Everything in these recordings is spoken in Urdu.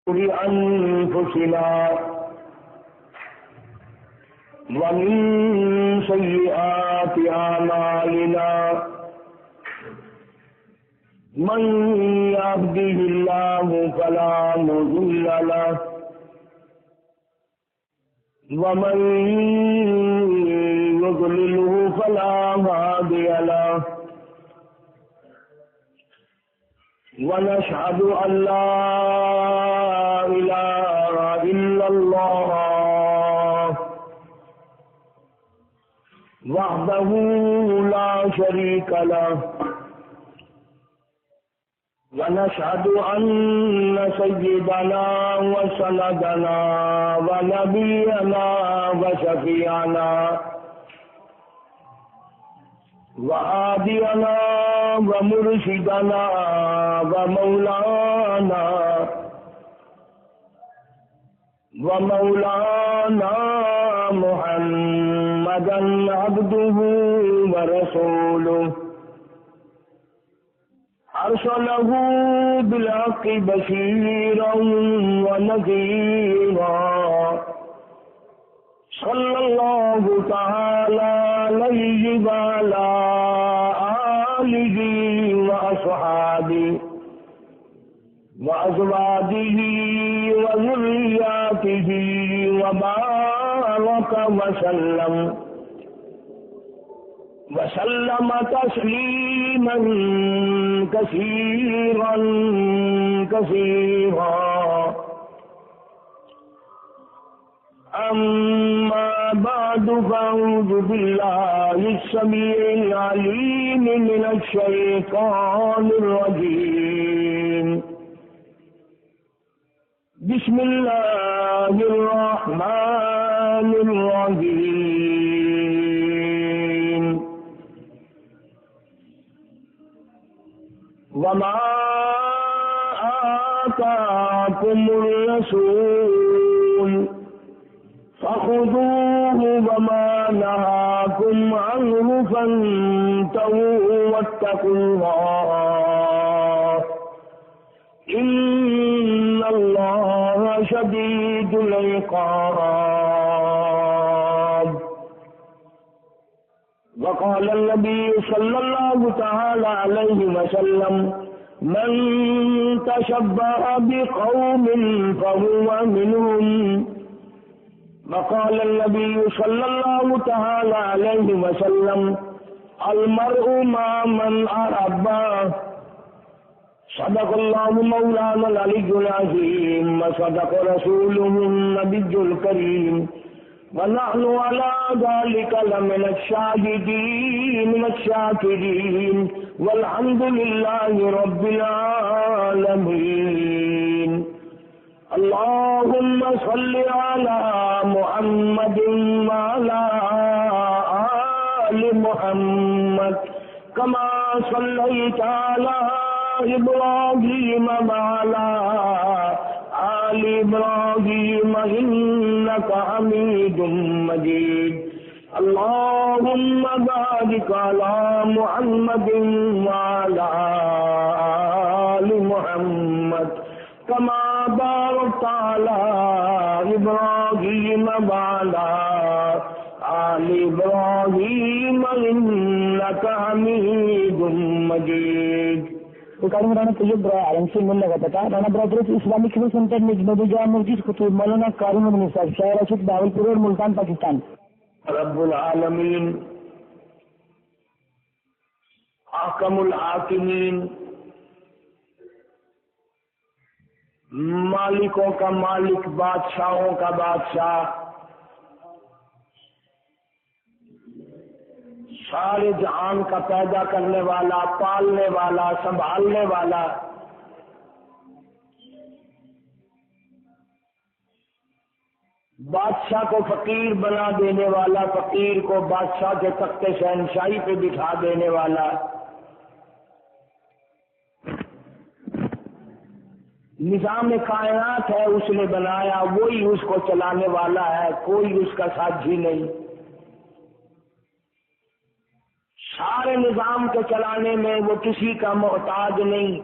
أنفسنا ومن سيئات أعمالنا من يهده الله فلا مضل له ومن يضلله فلا هادي له ونشهد أن لا إله إلا الله وحده لا شريك له ونشهد أن سيدنا وسندنا ونبينا وشفيعنا وهادينا ومرشدنا ومولانا محمدا عبده ورسوله أرسله بالحق بشيرا ونذيرا صلى الله تعالى عليه وعلى آله وأصحابه وأزواجه وذرياته وبارك وسلم تسليما كثيرا أما بعد فأعوذ بالله السميع العليم من الشيطان الرجيم بسم الله الرحمن الرحيم وما آتاكم الرسول فخذوه وما نهاكم عنه فانتهوا واتقوا الله إن الله شديد العقاب. وقال النبي صلى الله تعالى عليه وسلم من تشبه بقوم فهو منهم. وقال النبي صلى الله تعالى عليه وسلم المرء مع من أحبه. صدق الله مولانا العلي العظيم وصدق رسوله النبي الكريم ونحن على ذلك لمن الشاكرين والحمد لله رب العالمين. اللهم صل على محمد وعلى آل محمد كما صليت على إبراهيم وعلى آل إبراهيم إنك حميد مجيد. اللهم بارك على محمد وعلى آل محمد كما باركت على إبراهيم وعلى آل إبراهيم إنك حميد مجيد. ریکارڈنگ رانا طیب برائے عالم سے ملنے کا پتا Rana brothers Islamic health centre Najma Jama Masjid خطوط مولانا قارون بن صاحب شہر رشید بہاولپور اور ملتان پاکستان. رب العالمین احکم الحاکمین مالکوں کا مالک بادشاہوں کا بادشاہ سارے جہان کا پیدا کرنے والا پالنے والا سنبھالنے والا بادشاہ کو فقیر بنا دینے والا فقیر کو بادشاہ کے تخت شہنشاہی پہ بٹھا دینے والا نظام کائنات ہے اس نے بنایا وہی اس کو چلانے والا ہے کوئی اس کا ساتھی نہیں. سارے نظام کے چلانے میں وہ کسی کا محتاج نہیں.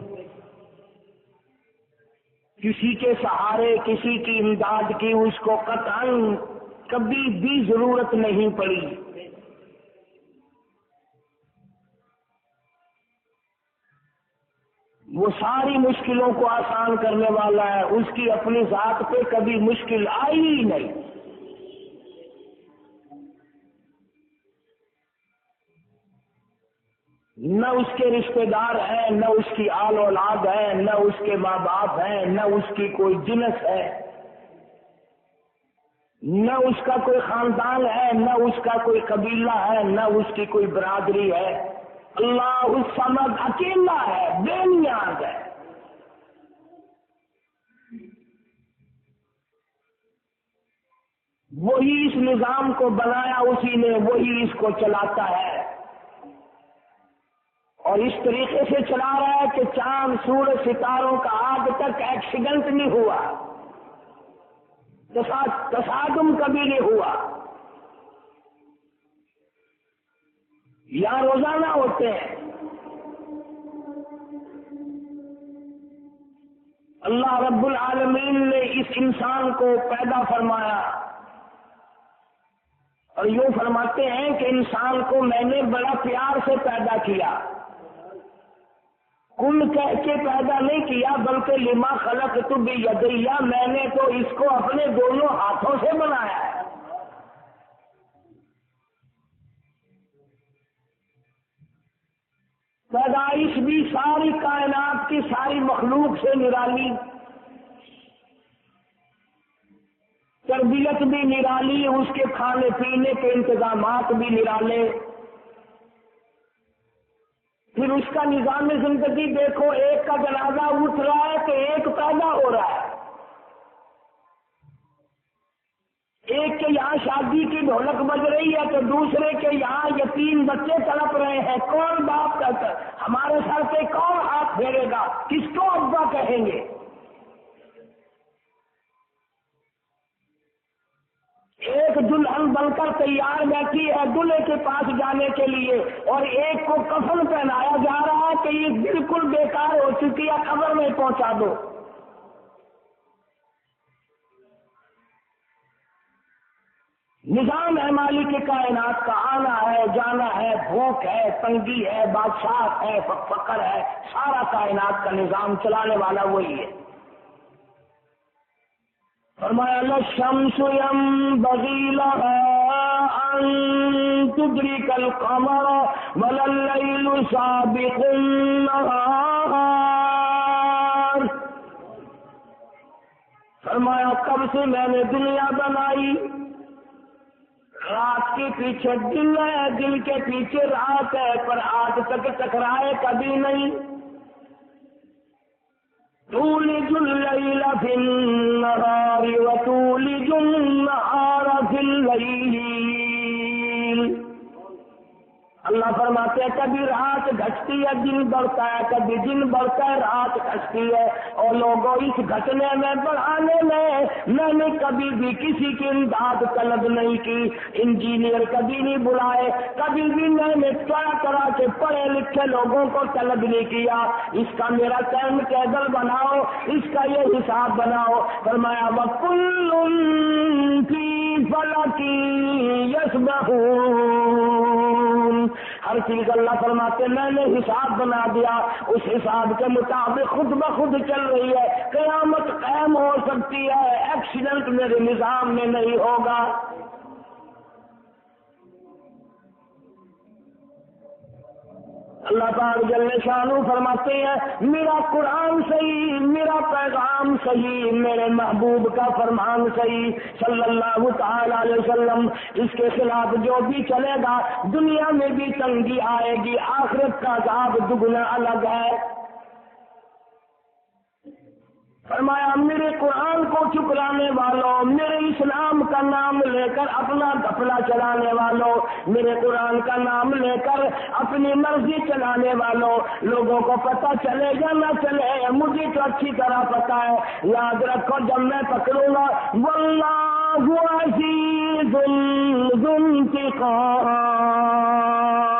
کسی کے سہارے، کسی کی امداد کی اس کو قطعاً کبھی بھی ضرورت نہیں پڑی۔ وہ ساری مشکلوں کو آسان کرنے والا ہے، اس کی اپنی ذات پہ کبھی مشکل آئی ہی نہیں۔ نہ اس کے رشتہ دار ہیں، نہ اس کی آل اولاد ہے، نہ اس کے ماں باپ ہیں، نہ اس کی کوئی جنس ہے، نہ اس کا کوئی خاندان ہے، نہ اس کا کوئی قبیلہ ہے، نہ اس کی کوئی برادری ہے۔ اللہ الصمد اکیلا ہے، بے نیاز ہے۔ وہی اس نظام کو بنایا، اسی نے، وہی اس کو چلاتا ہے، اور اس طریقے سے چلا رہا ہے کہ چاند سورج ستاروں کا آج تک ایکسیڈنٹ نہیں ہوا، تصادم کبھی نہیں ہوا۔ یا روزانہ ہوتے ہیں۔ اللہ رب العالمین نے اس انسان کو پیدا فرمایا، اور یوں فرماتے ہیں کہ انسان کو میں نے بڑا پیار سے پیدا کیا، کن کہہ کے پیدا نہیں کیا، بلکہ لما خلقت بیدیا، میں نے تو اس کو اپنے دونوں ہاتھوں سے بنایا ہے۔ پیدائش بھی ساری کائنات کی ساری مخلوق سے نرالی، تربیت بھی نرالی، اس کے کھانے پینے کے انتظامات بھی نرالے، پھر اس کا نظام زندگی دیکھو، ایک کا جنازہ اٹھ رہا ہے تو ایک پیدا ہو رہا ہے، ایک کے یہاں شادی کی ڈھولک بج رہی ہے تو دوسرے کے یہاں یتیم بچے تڑپ رہے ہیں۔ کون باپ کہتا، ہمارے سر پہ کون ہاتھ پھیرے گا، کس کو ابا کہیں گے؟ ایک دلہن بن کر تیار بیٹھی ہے دلہے کے پاس جانے کے لیے، اور ایک کو کفن پہنایا جا رہا ہے کہ یہ بالکل بیکار ہو چکی ہے، قبر میں پہنچا دو۔ نظام ہے مالک کائنات کا، آنا ہے، جانا ہے، بھوک ہے، تنگی ہے، بادشاہ ہے، فقر ہے، سارا کائنات کا نظام چلانے والا وہی ہے۔ فرمایا للشمس ينبغي لها أن تدرك القمر ولا الليل سابق النهار۔ فرمایا کب سے میں نے دنیا بنائی، رات کے پیچھے دن ہے، دن کے پیچھے رات ہے، پر آج تک ٹکرائے کبھی نہیں۔ تولج الليل في النهار وتولج النهار في الليل۔ اللہ فرماتے ہیں کبھی رات گھٹتی ہے دن بڑھتا ہے، کبھی دن بڑھتا ہے رات گھٹتی ہے، اور لوگوں اس گھٹنے میں بڑھانے میں میں نے کبھی بھی کسی کی امداد طلب نہیں کی، انجینئر کبھی نہیں بلائے، کبھی بھی میں نے طرح طرح کے پڑھے لکھے لوگوں کو طلب نہیں کیا، اس کا میرا ٹائم ٹیبل بناؤ، اس کا یہ حساب بناؤ۔ فرمایا وَكُلٌّ فِي فَلَكٍ يَسْبَحُونَ۔ ہر چیز اللہ فرماتے میں نے حساب بنا دیا، اس حساب کے مطابق خود بخود چل رہی ہے، قیامت قائم ہو سکتی ہے، ایکسیڈنٹ میرے نظام میں نہیں ہوگا۔ اللہ پاک جل شانہ فرماتے ہیں میرا قرآن صحیح، میرا پیغام صحیح، میرے محبوب کا فرمان صحیح صلی اللہ تعالی علیہ وسلم، اس کے خلاف جو بھی چلے گا دنیا میں بھی تنگی آئے گی، آخرت کا عذاب دگنا الگ ہے۔ فرمایا میرے قرآن کو ٹھکرانے والوں، میرے اسلام کا نام لے کر اپنا گھپلا چلانے والوں، میرے قرآن کا نام لے کر اپنی مرضی چلانے والوں، لوگوں کو پتہ چلے یا نہ چلے مجھے تو اچھی طرح پتہ ہے، یاد رکھو جب میں پکڑوں گا واللہ عزیز ذو انتقام،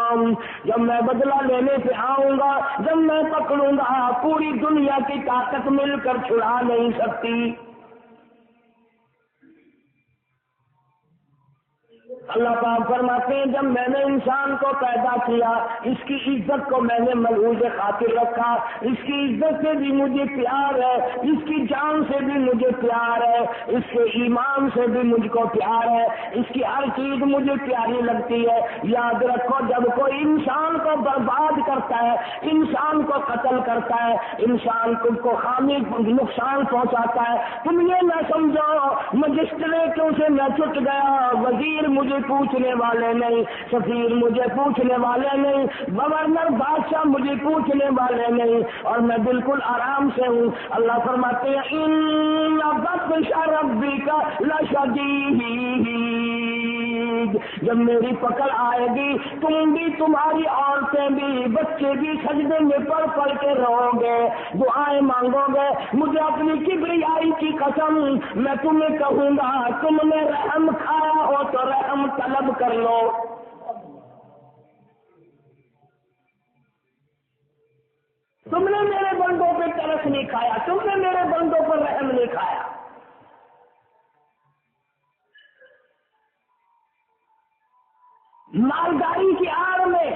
انتقام، جب میں بدلہ لینے پہ آؤں گا، جب میں پکڑوں گا، پوری دنیا کی طاقت مل کر چھڑا نہیں سکتی۔ اللہ پاک فرماتے ہیں جب میں نے انسان کو پیدا کیا، اس کی عزت کو میں نے ملحوظ خاطر رکھا، اس کی عزت سے بھی مجھے پیار ہے، اس کی جان سے بھی مجھے پیار ہے، اس کے ایمان سے بھی مجھ کو پیار ہے، اس کی ہر چیز مجھے پیاری لگتی ہے۔ یاد رکھو جب کوئی انسان کو برباد کرتا ہے، انسان کو قتل کرتا ہے، انسان کو خامی نقصان پہنچاتا ہے، تم یہ نہ سمجھو مجسٹریٹوں سے میں چھٹ گیا، وزیر مجھے پوچھنے والے نہیں، سفیر مجھے پوچھنے والے نہیں، گورنر بادشاہ مجھے پوچھنے والے نہیں، اور میں بالکل آرام سے ہوں۔ اللہ فرماتے ہیں ان بطش ربک لشدید، جب میری پکڑ آئے گی تم بھی، تمہاری عورتیں بھی، بچے بھی سجدے میں پڑھ پڑھ کے رہو گے، دعائیں مانگو گے، مجھے اپنی کبریائی کی قسم میں تمہیں کہوں گا تم نے رحم کھایا ہو تو رحم طلب کر لو۔ تم نے میرے بندوں پہ ترس نہیں کھایا، تم نے میرے بندوں پر رحم نہیں کھایا۔ مالداری کی آڑ میں،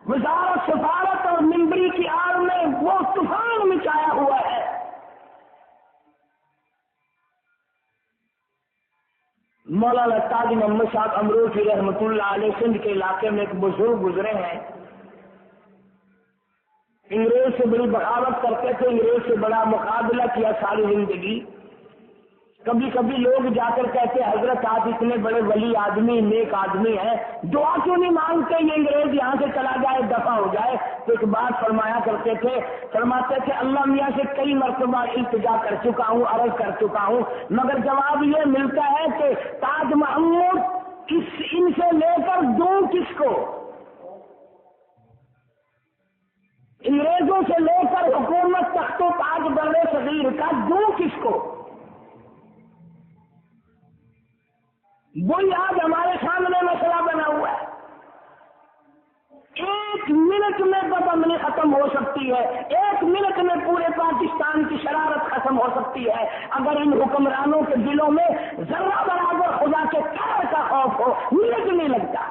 وزارت سفارت اور ممبری کی آڑ میں وہ طوفان مچایا ہوا ہے۔ مولانا تاج محمد صاحب امروزی رحمۃ اللہ علیہ سندھ کے علاقے میں ایک بزرگ گزرے ہیں، انگریز سے بڑی بغاوت کرتے تھے، انگریز سے بڑا مقابلہ کیا ساری زندگی۔ کبھی کبھی لوگ جا کر کہتے حضرت آپ اتنے بڑے ولی آدمی، نیک آدمی ہیں، دعا کیوں نہیں مانگتے یہ انگریز یہاں سے چلا جائے، دفع ہو جائے؟ تو ایک بات فرمایا کرتے تھے، فرماتے تھے اللہ میاں سے کئی مرتبہ التجا کر چکا ہوں، عرض کر چکا ہوں، مگر جواب یہ ملتا ہے کہ تاج محمود ان سے لے کر دوں کس کو؟ انگریزوں سے لے کر حکومت تخت و تاج بر صغیر کا دوں کس کو؟ وہی آج ہمارے سامنے مسئلہ بنا ہوا ہے۔ ایک منٹ میں بدامنی ختم ہو سکتی ہے، ایک منٹ میں پورے پاکستان کی شرارت ختم ہو سکتی ہے، اگر ان حکمرانوں کے دلوں میں ذرہ برابر خدا کے قہر کا خوف ہو، منٹ نہیں لگتا۔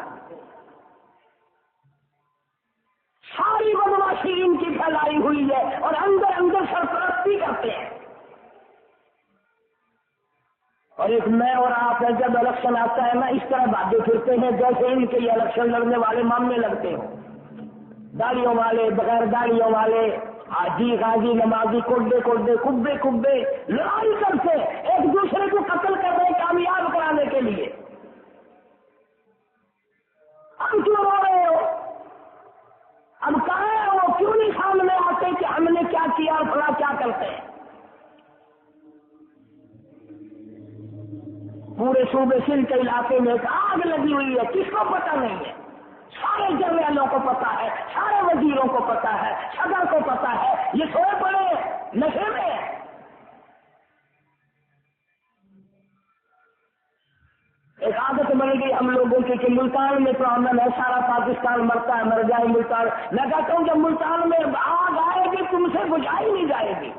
ساری بدماشی ان کی پھیلائی ہوئی ہے اور اندر اندر سرپرستی کرتے ہیں۔ اور ایک میں اور آپ ہے، جب الیکشن آتا ہے نا اس طرح بھاگے پھرتے ہیں جیسے ان کے الیکشن لڑنے والے مامنے لگتے ہوں، داڑیوں والے، بغیر داڑیوں والے، حاجی غازی نمازی، کوڈے کوڈے، کبے کبے، لڑائی کرتے ایک دوسرے کو قتل کر رہے کامیاب کرانے کے لیے۔ ہم کیوں رو رہے ہو؟ اب کہاں ہے وہ؟ کیوں نہیں سامنے آتے کہ ہم نے کیا کیا اور فلاں کیا کرتے ہیں؟ پورے صوبے سندھ کے علاقے میں ایک آگ لگی ہوئی ہے، کس کو پتہ نہیں ہے؟ سارے جرنیلوں کو پتا ہے، سارے وزیروں کو پتا ہے، صدر کو پتا ہے، یہ سوئے پڑے نشے میں ہے۔ ایک عادت بن گئی ہم لوگوں کی کہ ملتان میں تو امن ہے، سارا پاکستان مرتا ہے، مر جائے ملتان۔ میں کہتا ہوں جب ملتان میں آگ آئے گی تم سے بجھائی نہیں جائے گی،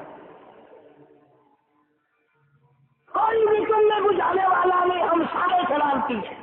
کوئی بھی تم میں بجھانے والا نہیں، ہم سارے شرارتی ہیں۔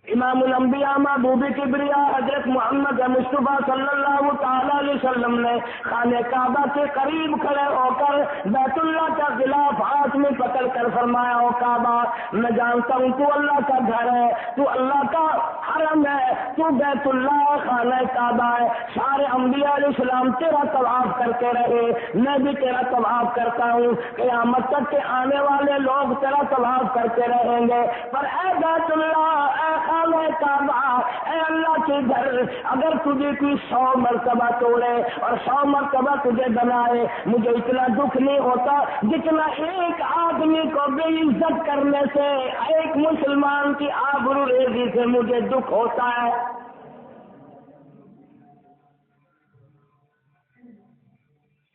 امام الانبیاء محبوب کبریا حضرت محمد مصطفیٰ صلی اللہ تعالی علیہ وسلم نے خانہ کعبہ کے قریب کھڑے ہو کر بیت اللہ کا غلاف ہاتھ میں پکڑ کر فرمایا، او کعبہ میں جانتا ہوں تو اللہ کا گھر ہے، تو اللہ کا حرم ہے، تو بیت اللہ خانہ کعبہ ہے، سارے انبیاء علیہ السلام تیرا طواف کرتے رہے، میں بھی تیرا طواف کرتا ہوں، قیامت تک کے آنے والے لوگ تیرا طواف کرتے رہیں گے، پر اے بیت اللہ، اے خانہ کعبہ، اے اللہ کے گھر، اگر تجھے کوئی 100 مرتبہ توڑے اور 100 مرتبہ تجھے بنائے، مجھے اتنا دکھ نہیں ہوتا جتنا ایک آدمی کو بے عزت کرنے سے، ایک مسلمان کی آبرو ریزی سے مجھے دکھ ہوتا ہے۔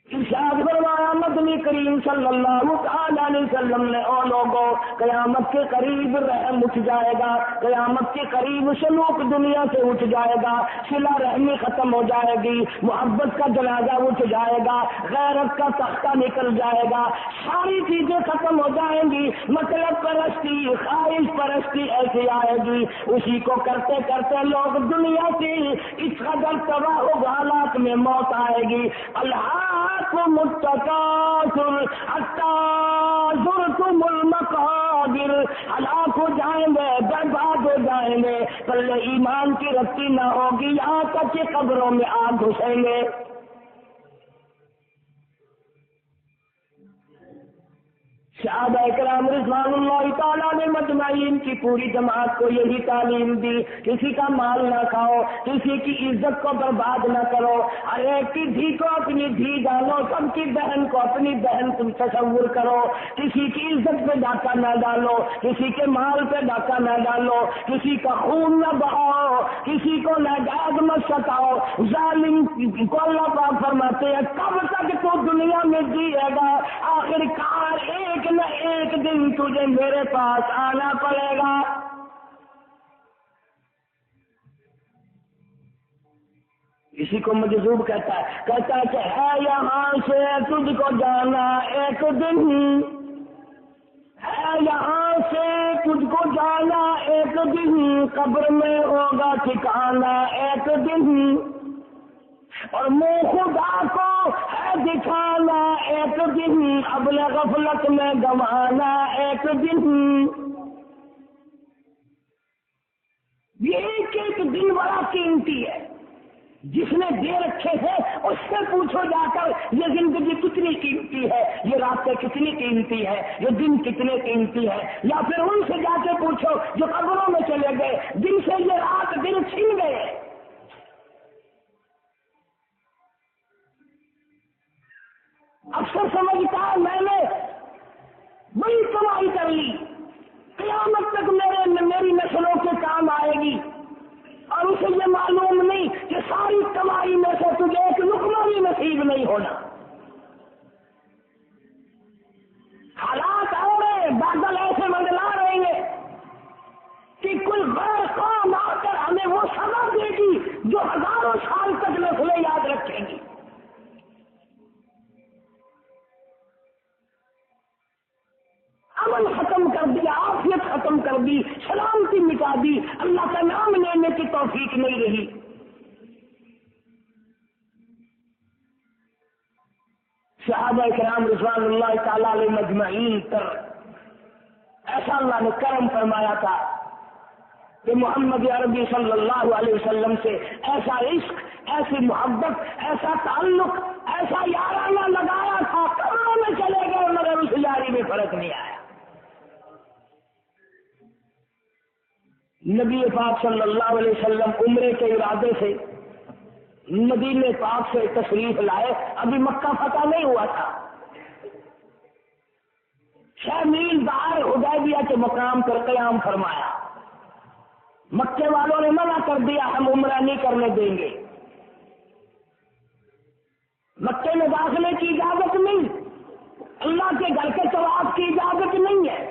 اس ارشاد فرمایا مدنی کریم صلی اللہ علیہ وسلم نے او لوگوں قیامت کے قریب رحم اٹھ جائے گا، قیامت کے قریب سلوک دنیا سے اٹھ جائے گا، صلہ رحمی ختم ہو جائے گی، محبت کا جنازہ اٹھ جائے گا، غیرت کا تختہ نکل جائے گا، ساری چیزیں ختم ہو جائیں گی، مطلب پرستی خواہش پرستی ایسی آئے گی، اسی کو کرتے کرتے لوگ دنیا سے اس قدر تباہ و حالات میں موت آئے گی۔ الہاکم التکاثر حتی زرتم المقابر، ہلاک ہو جائیں گے، برباد ہو جائیں گے، پلے ایمان کی رسی نہ ہوگی، یہاں تک کہ قبروں میں آگ گھسیں گے۔ صحابہ کرام رضوان اللہ تعالیٰ نے مجمعین کی پوری جماعت کو یہی تعلیم دی، کسی کا مال نہ کھاؤ، کسی کی عزت کو برباد نہ کرو، ہر ایک کی دھی کو اپنی دھی جانو، سب کی بہن کو اپنی بہن تم تصور کرو، کسی کی عزت پہ ڈاکہ نہ ڈالو، کسی کے مال پہ ڈاکہ نہ ڈالو، کسی کا خون نہ بہاؤ، کسی کو ناجائز مت ستاؤ۔ ظالم کو اللہ پاک فرماتے ہیں کب تک تو دنیا میں جیے گا، آخر کار ایک نہ ایک دن تجھے میرے پاس آنا پڑے گا۔ اسی کو مجذوب کہتا ہے کہ ہے یہاں سے تجھ کو جانا ایک دن، ہے یہاں سے تجھ کو جانا ایک دن، قبر میں ہوگا ٹھکانا ایک دن، اور منہ خدا کو ہے دکھانا ایک دن، ابل غفلت میں گوانا ایک دن۔ یہ ایک ایک دن بڑا قیمتی ہے، جس نے دے رکھے ہیں اس سے پوچھو جا کر یہ زندگی کتنی قیمتی ہے، یہ راتیں کتنی قیمتی ہے، یہ دن کتنے قیمتی ہے، یا پھر ان سے جا کے پوچھو جو قبروں میں چلے گئے، جن سے یہ رات دن چھن گئے۔ اکثر سمجھتا ہے میں نے بڑی کمائی کر لی، قیامت تک میری نسلوں کے کام آئے گی، اور اسے یہ معلوم نہیں کہ ساری کمائی میں سے تجھے ایک لقمہ بھی نصیب نہیں ہونا۔ حالات آ رہے، بادل ایسے منڈلا رہے ہیں کہ کوئی غیر قوم آ کر ہمیں وہ سزا دے گی جو ہزاروں سال تک نسلیں یاد رکھیں گی۔ امن ختم کر دیا، عافیت ختم کر دی، سلامتی مٹا دی، اللہ کا نام لینے کی توفیق نہیں رہی۔ صحابہ کرام رضوان اللہ تعالی علیہ مجمعین پر ایسا اللہ نے کرم فرمایا تھا کہ محمد عربی صلی اللہ علیہ وسلم سے ایسا عشق، ایسی محبت، ایسا تعلق، ایسا یارانہ لگایا تھا، قبروں میں چلے گئے مگر اس یاری میں فرق نہیں آیا۔ نبی پاک صلی اللہ علیہ وسلم عمرے کے ارادے سے مدینے پاک سے تشریف لائے، ابھی مکہ فتح نہیں ہوا تھا، 6 میل باہر حدیبیہ کے مقام پر قیام فرمایا۔ مکے والوں نے منع کر دیا ہم عمرہ نہیں کرنے دیں گے، مکے میں داخلے کی اجازت نہیں، اللہ کے گھر کے طواف کی اجازت نہیں ہے۔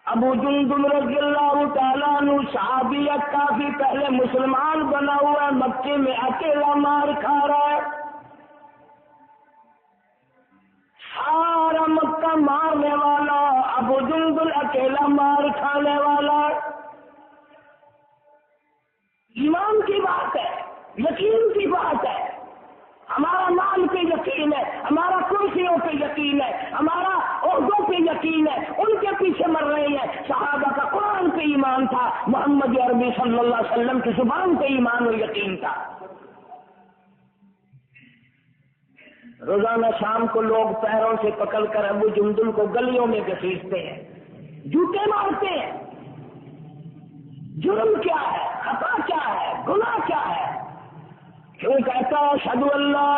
ابو جندل رضی اللہ تعالیٰ عنہ صحابیت کافی پہلے مسلمان بنا ہوا ہے، مکے میں اکیلا مار کھا رہا ہے، سارا مکہ مارنے والا ابو جندل اکیلا مار کھانے والا۔ ایمان کی بات ہے، یقین کی بات ہے، ہمارا مال پہ یقین ہے، ہمارا کرسیوں پہ یقین ہے، ہمارا عہدوں پہ یقین ہے، ان کے پیچھے مر رہے ہیں۔ صحابہ کا قرآن پہ ایمان تھا، محمد عربی صلی اللہ علیہ وسلم کی زبان پہ ایمان اور یقین تھا۔ روزانہ شام کو لوگ پیروں سے پکڑ کر ابو جندل کو گلیوں میں گھسیٹتے ہیں، جوتے مارتے ہیں۔ جرم کیا ہے، خطا کیا ہے، گناہ کیا ہے؟ کیوں کہتا اشہد ان لا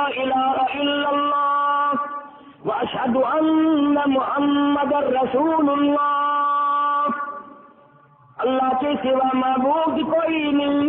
الہ الا اللہ واشہد ان محمد رسول اللہ، اللہ کے سوا معبود کوئی نہیں،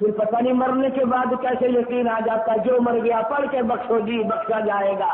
پھر پتہ نہیں مرنے کے بعد کیسے یقین آ جاتا ہے جو مر گیا پڑھ کے بخشو جی بخشا جائے گا.